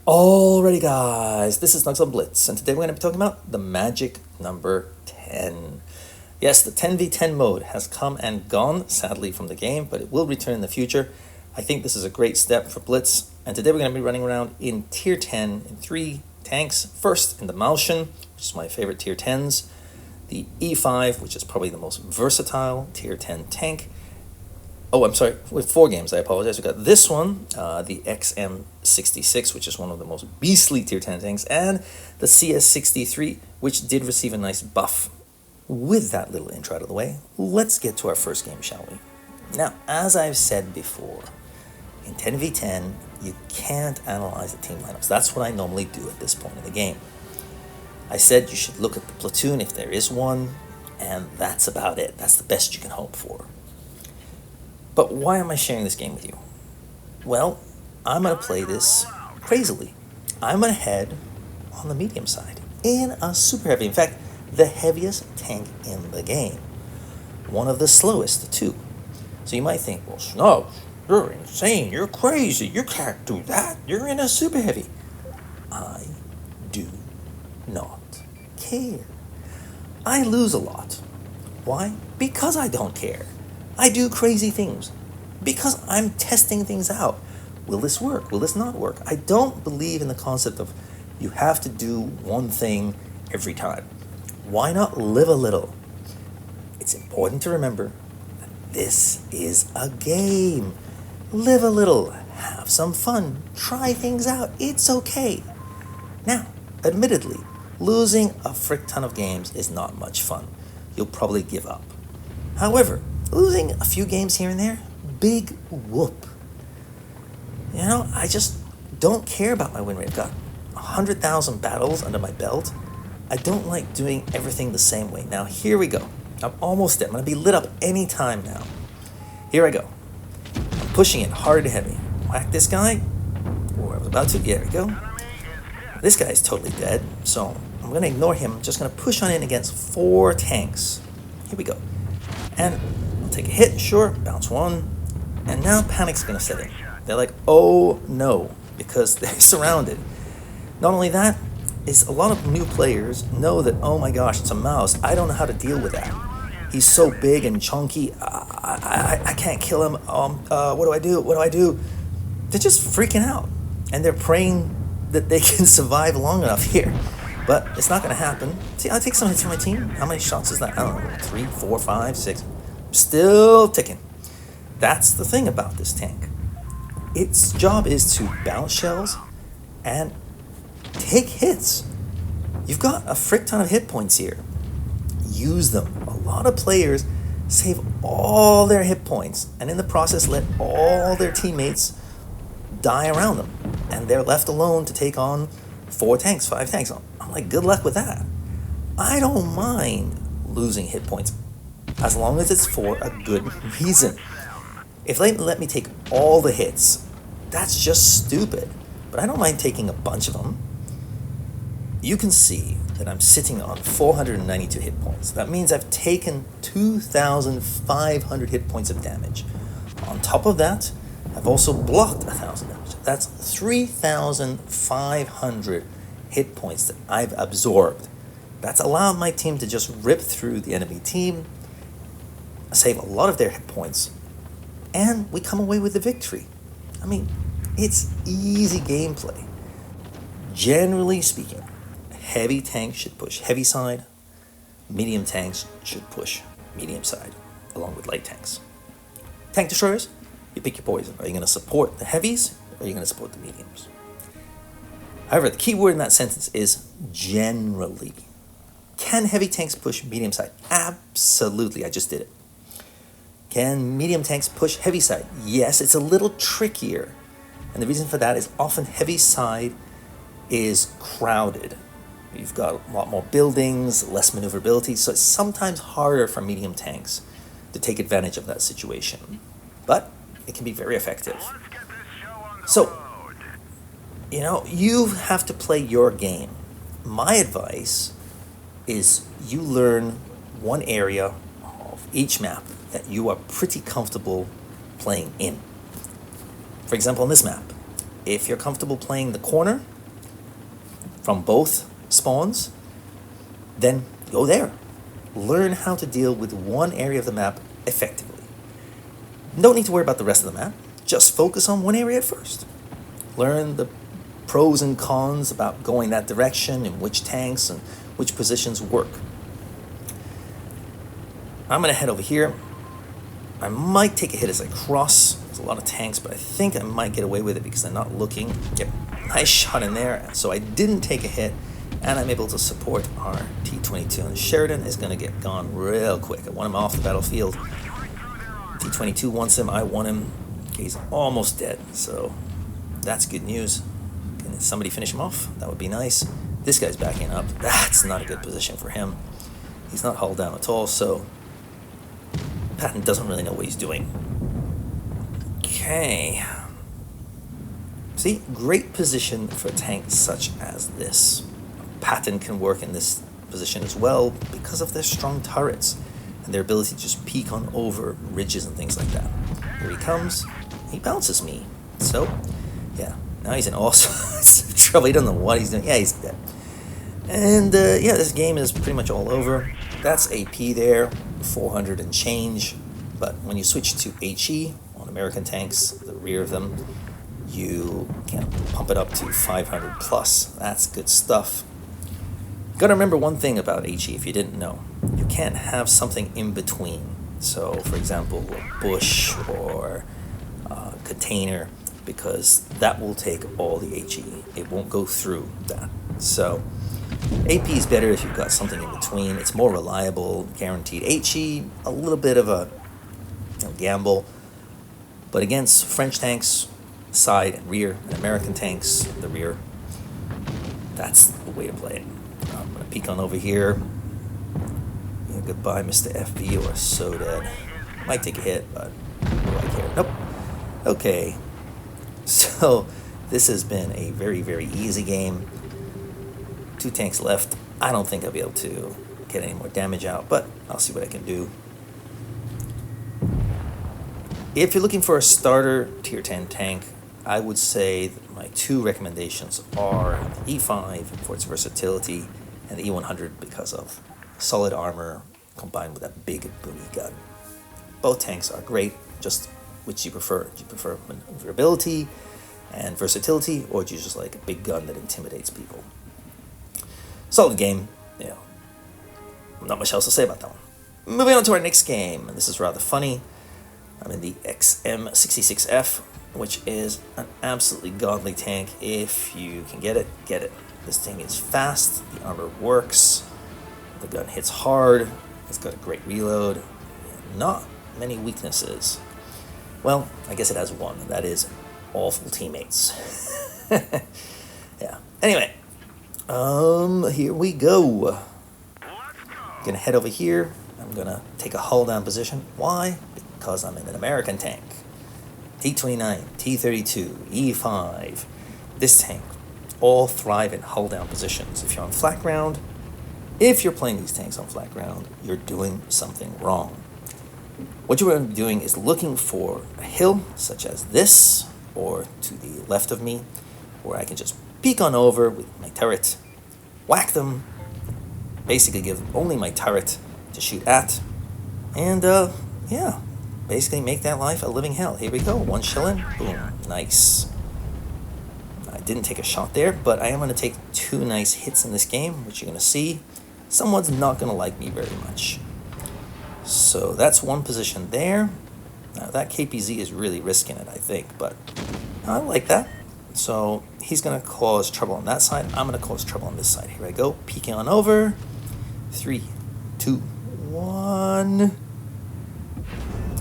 Alrighty guys, this is Snugsonblitz, and today we're going to be talking about the magic number 10. Yes, the 10v10 mode has come and gone, sadly, from the game, but it will return in the future. I think this is a great step for Blitz, and today we're going to be running around in tier 10 in 3 tanks. First, in the Malshin, which is my favorite tier 10s, the E5, which is probably the most versatile tier 10 tank. Oh, I'm sorry, with 4 games, I apologize. We got this one, the XM66, which is one of the most beastly tier 10 tanks, and the CS63, which did receive a nice buff. With that little intro out of the way, let's get to our first game, shall we? Now, as I've said before, in 10v10, you can't analyze the team lineups. That's what I normally do at this point in the game. I said you should look at the platoon if there is one, and that's about it. That's the best you can hope for. But why am I sharing this game with you? Well, I'm going to play this crazily. I'm going to head on the medium side in a super heavy. In fact, the heaviest tank in the game. One of the slowest, too. So you might think, well, Snugs, you're insane. You're crazy. You can't do that. You're in a super heavy. I do not care. I lose a lot. Why? Because I don't care. I do crazy things because I'm testing things out. Will this work? Will this not work? I don't believe in the concept of you have to do one thing every time. Why not live a little? It's important to remember that this is a game. Live a little, have some fun, try things out. It's okay. Now, admittedly, losing a frick ton of games is not much fun. You'll probably give up. However, losing a few games here and there, big whoop. You know, I just don't care about my win rate. I've got 100,000 battles under my belt. I don't like doing everything the same way. Now, here we go. I'm almost there. I'm going to be lit up any time now. Here I go. I'm pushing it hard and heavy. Whack this guy. Or I was about to. There we go. This guy is totally dead, so I'm going to ignore him. I'm just going to push on in against 4 tanks. Here we go. And I'll take a hit, sure, bounce one, and now panic's gonna set in. They're like, oh no, because they're surrounded. Not only that, is a lot of new players know that, oh my gosh, it's a mouse. I don't know how to deal with that. He's so big and chunky, I can't kill him. What do I do? What do I do? They're just freaking out, and they're praying that they can survive long enough here. But it's not going to happen. See, I take some hits from my team. How many shots is that? I don't know, 3, 4, 5, 6. Still ticking. That's the thing about this tank. Its job is to bounce shells and take hits. You've got a frick ton of hit points here. Use them. A lot of players save all their hit points and in the process let all their teammates die around them. And they're left alone to take on 4 tanks, 5 tanks. I'm like, good luck with that. I don't mind losing hit points as long as it's for a good reason. If they let me take all the hits, that's just stupid. But I don't mind taking a bunch of them. You can see that I'm sitting on 492 hit points. That means I've taken 2,500 hit points of damage. On top of that, I've also blocked 1,000 damage. That's 3,500 hit points that I've absorbed. That's allowed my team to just rip through the enemy team, save a lot of their hit points, and we come away with the victory. I mean, it's easy gameplay. Generally speaking, heavy tanks should push heavy side, medium tanks should push medium side, along with light tanks. Tank destroyers, you pick your poison. Are you going to support the heavies, or are you going to support the mediums? However, the key word in that sentence is generally. Can heavy tanks push medium side? Absolutely, I just did it. Can medium tanks push heavy side? Yes, it's a little trickier. And the reason for that is often heavy side is crowded. You've got a lot more buildings, less maneuverability, so it's sometimes harder for medium tanks to take advantage of that situation. But it can be very effective. So, you have to play your game. My advice is you learn one area of each map that you are pretty comfortable playing in. For example, on this map, if you're comfortable playing the corner, from both spawns, then go there. Learn how to deal with one area of the map effectively. Don't need to worry about the rest of the map. Just focus on one area at first. Learn the pros and cons about going that direction and which tanks and which positions work. I'm going to head over here. I might take a hit as I cross. There's a lot of tanks, but I think I might get away with it because they're not looking. Get a nice shot in there. So I didn't take a hit, and I'm able to support our T-22. And Sheridan is going to get gone real quick. I want him off the battlefield. T-22 wants him. I want him. He's almost dead, so that's good news. Can somebody finish him off? That would be nice. This guy's backing up. That's not a good position for him. He's not hull down at all, so Patton doesn't really know what he's doing. Okay. See, great position for a tank such as this. Patton can work in this position as well because of their strong turrets and their ability to just peek on over ridges and things like that. Here he comes. He bounces me. So, yeah, now he's in all sorts of trouble. He doesn't know what he's doing. Yeah, he's dead. And, yeah, this game is pretty much all over. That's AP there, 400 and change. But when you switch to HE on American tanks, the rear of them, you can pump it up to 500 plus. That's good stuff. You gotta remember one thing about HE if you didn't know. You can't have something in between. So, for example, a bush or a container, because that will take all the HE. It won't go through that. So, AP is better if you've got something in between. It's more reliable, guaranteed. HE, a little bit of a gamble. But against French tanks, side and rear, and American tanks, the rear, that's the way to play it. I'm going to peek on over here. Yeah, goodbye, Mr. FB. You are so dead. Might take a hit, but do I care? Nope. Okay. So, this has been a very, very easy game. 2 tanks left. I don't think I'll be able to get any more damage out, but I'll see what I can do. If you're looking for a starter tier 10 tank, I would say that my 2 recommendations are the E5 for its versatility and the E100 because of solid armor combined with that big booty gun. Both tanks are great, just which do you prefer? Do you prefer maneuverability and versatility, or do you just like a big gun that intimidates people? Solid game, not much else to say about that one. Moving on to our next game, and this is rather funny. I'm in the XM66F, which is an absolutely godly tank. If you can get it, get it. This thing is fast, the armor works, the gun hits hard, it's got a great reload, not many weaknesses. Well, I guess it has one, and that is awful teammates. Yeah. Anyway. Here we go. I'm gonna head over here. I'm gonna take a hull down position. Why? Because I'm in an American tank. T-29, T-32, E5. This tank all thrive in hull down positions. If you're on flat ground, if you're playing these tanks on flat ground, you're doing something wrong. What you're going to be doing is looking for a hill, such as this, or to the left of me, where I can just peek on over with my turret, whack them, basically give only my turret to shoot at, and yeah, basically make that life a living hell. Here we go, 1 shell in, boom, nice. I didn't take a shot there, but I am going to take 2 nice hits in this game, which you're going to see. Someone's not going to like me very much. So that's one position there. Now that KPZ is really risking it, I think, but I like that. So he's going to cause trouble on that side. I'm going to cause trouble on this side. Here I go. Peeking on over. 3, 2, 1.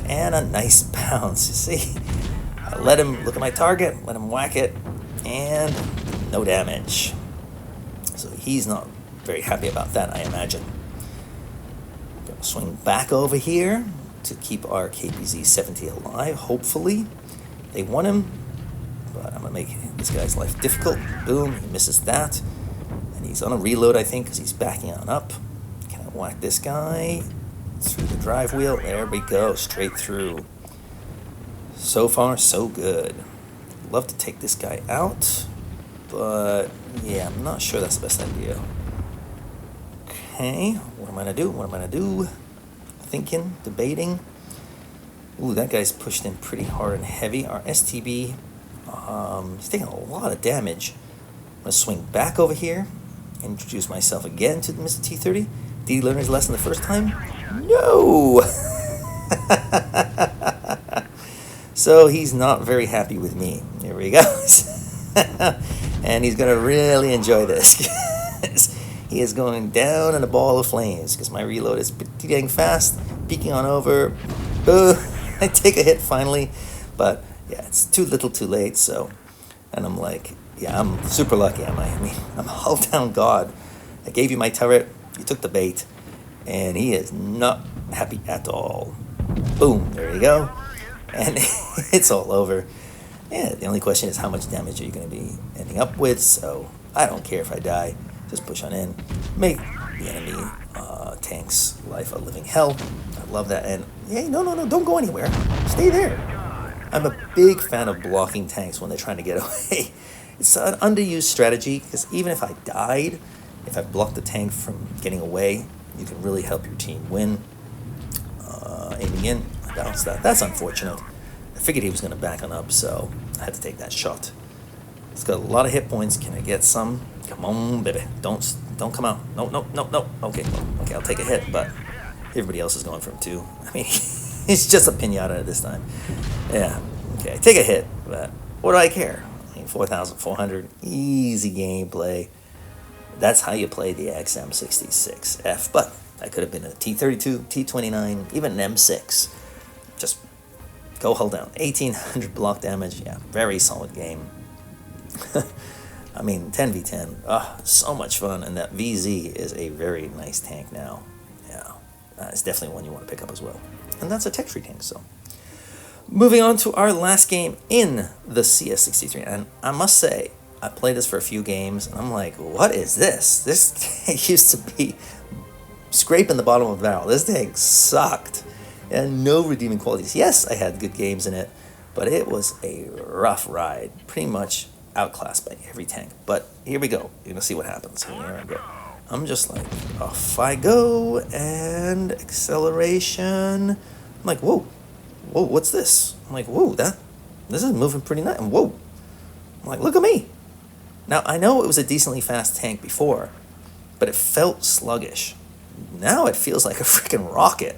And a nice bounce. You see? I let him look at my target. Let him whack it. And no damage. So he's not very happy about that, I imagine. I'm going to swing back over here to keep our KPZ 70 alive, hopefully. They want him. But I'm going to make this guy's life difficult. Boom, he misses that. And he's on a reload, I think, because he's backing on up. Can I whack this guy through the drive wheel? There we go, straight through. So far, so good. Love to take this guy out. but yeah, I'm not sure that's the best idea. Okay, what am I gonna do? What am I gonna do? Thinking, debating. Ooh, that guy's pushed in pretty hard and heavy. Our STB, he's taking a lot of damage. I'm gonna swing back over here, introduce myself again to Mr. T30. Did he learn his lesson the first time? No! So he's not very happy with me. Here he goes. And he's gonna really enjoy this. He is going down in a ball of flames because my reload is pretty dang fast. Peeking on over. I take a hit finally, but yeah, it's too little too late, so. And I'm like, yeah, I'm super lucky, am I? I mean, I'm a hull down god. I gave you my turret, you took the bait, and he is not happy at all. Boom, there you go. And it's all over. Yeah, the only question is how much damage are you going to be ending up with, so I don't care if I die. Just push on in, make the enemy tank's life a living hell. I love that. And hey, no, don't go anywhere. Stay there. I'm a big fan of blocking tanks when they're trying to get away. It's an underused strategy because even if I died, if I blocked the tank from getting away, you can really help your team win. Aiming in, I bounced that. That's unfortunate. I figured he was going to back on up, so I had to take that shot. It's got a lot of hit points. Can I get some? Come on, baby. Don't come out. No. Okay, I'll take a hit, but everybody else is going for him too. I mean, it's just a pinata at this time. Yeah, okay, take a hit, but what do I care? I mean, 4,400, easy gameplay. That's how you play the XM66F, but that could have been a T32, T29, even an M6. Just go hold down. 1,800 block damage, yeah, very solid game. I mean, 10v10, so much fun, and that VZ is a very nice tank now. Yeah, it's definitely one you want to pick up as well. And that's a tech-free tank, so. Moving on to our last game in the CS63, and I must say, I played this for a few games, and I'm like, what is this? This tank used to be scraping the bottom of the barrel. This tank sucked, and no redeeming qualities. Yes, I had good games in it, but it was a rough ride, pretty much outclassed by every tank. But here we go. You're gonna see what happens. Here I go. I'm just like, off I go, and acceleration. I'm like, whoa, what's this? I'm like, whoa, this is moving pretty nice. And whoa, I'm like, look at me. Now I know it was a decently fast tank before, but it felt sluggish. Now it feels like a freaking rocket.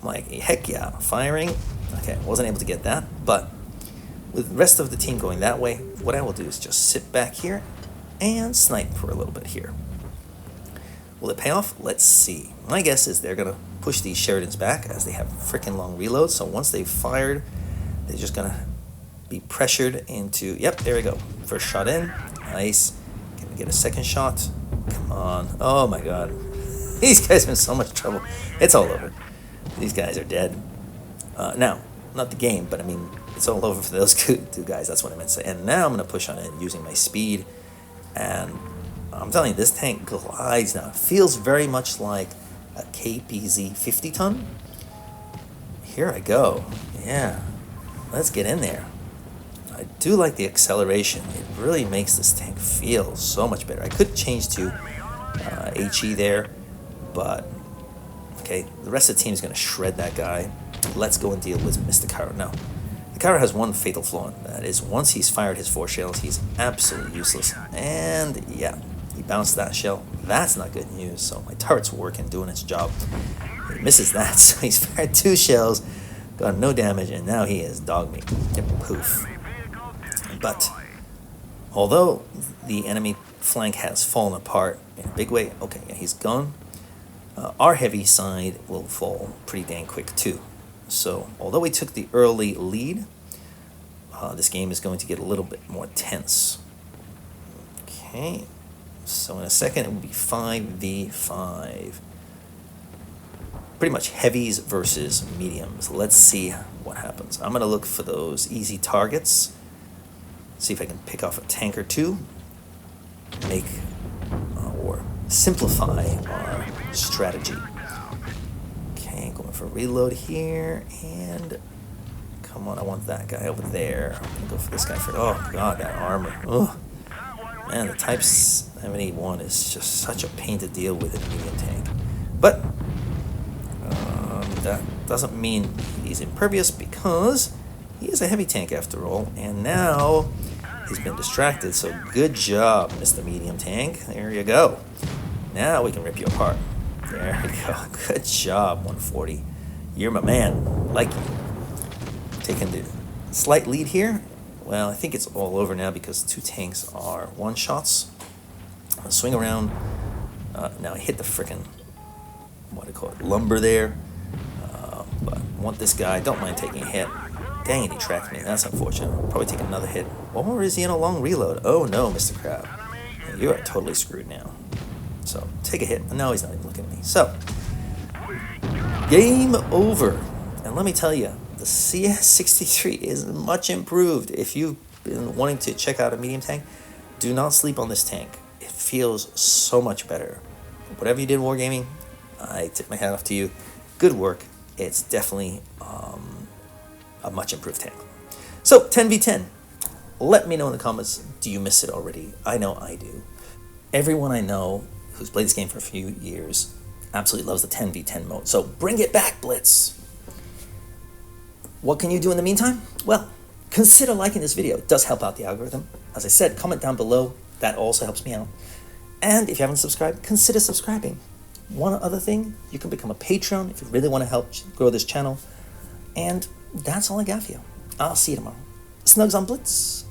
I'm like, heck yeah, firing. Okay, wasn't able to get that, but with the rest of the team going that way, what I will do is just sit back here and snipe for a little bit here. Will it pay off? Let's see. My guess is they're going to push these Sheridans back as they have freaking long reloads. So once they've fired, they're just going to be pressured into... Yep, there we go. First shot in. Nice. Can we get a second shot? Come on. Oh my god. These guys are in so much trouble. It's all over. These guys are dead. Now, not the game, but I mean, it's all over for those two guys. That's what I meant to say. And now I'm going to push on in using my speed. And I'm telling you, this tank glides now. It feels very much like a KPZ 50 ton. Here I go. Yeah. Let's get in there. I do like the acceleration. It really makes this tank feel so much better. I could change to HE there, but okay, the rest of the team is going to shred that guy. Let's go and deal with Mr. Kara. Now, the Kara has one fatal flaw. That is, once he's fired his 4 shells, he's absolutely useless. And yeah, he bounced that shell. That's not good news. So my turret's working, doing its job. He misses that, so he's fired 2 shells, got no damage, and now he is dog meat. Poof. But although the enemy flank has fallen apart in a big way, okay, yeah, he's gone. Our heavy side will fall pretty dang quick too. So although we took the early lead, this game is going to get a little bit more tense. Okay, so in a second it will be 5v5. Pretty much heavies versus mediums. Let's see what happens. I'm going to look for those easy targets. See if I can pick off a tank or two. Make or simplify our strategy. Okay, going for reload here, and come on, I want that guy over there. I'm gonna go for this guy for, oh god, that armor. Ugh. Man, the Type 71 is just such a pain to deal with in a medium tank. But that doesn't mean he's impervious, because he is a heavy tank after all, and now he's been distracted. So good job, Mr. Medium Tank. There you go. Now we can rip you apart. There we go. Good job, 140. You're my man. Like you. Taking the slight lead here. Well, I think it's all over now because two tanks are one-shots. I'll swing around. Now I hit the frickin', what do you call it, lumber there. But I want this guy. Don't mind taking a hit. Dang it, he tracked me. That's unfortunate. I'll probably take another hit. Or is he in a long reload? Oh no, Mr. Crab. You are totally screwed now. So, take a hit. No, he's not even looking at me. So, game over. And let me tell you, the CS63 is much improved. If you've been wanting to check out a medium tank, do not sleep on this tank. It feels so much better. Whatever you did wargaming, I tip my hat off to you. Good work. It's definitely a much improved tank. So, 10v10. Let me know in the comments, do you miss it already? I know I do. Everyone I know who's played this game for a few years absolutely loves the 10v10 mode. So bring it back, Blitz. What can you do in the meantime? Well, consider liking this video. It does help out the algorithm. As I said, comment down below. That also helps me out. And if you haven't subscribed, consider subscribing. One other thing, you can become a Patreon if you really want to help grow this channel. And that's all I got for you. I'll see you tomorrow. Snugsonblitz.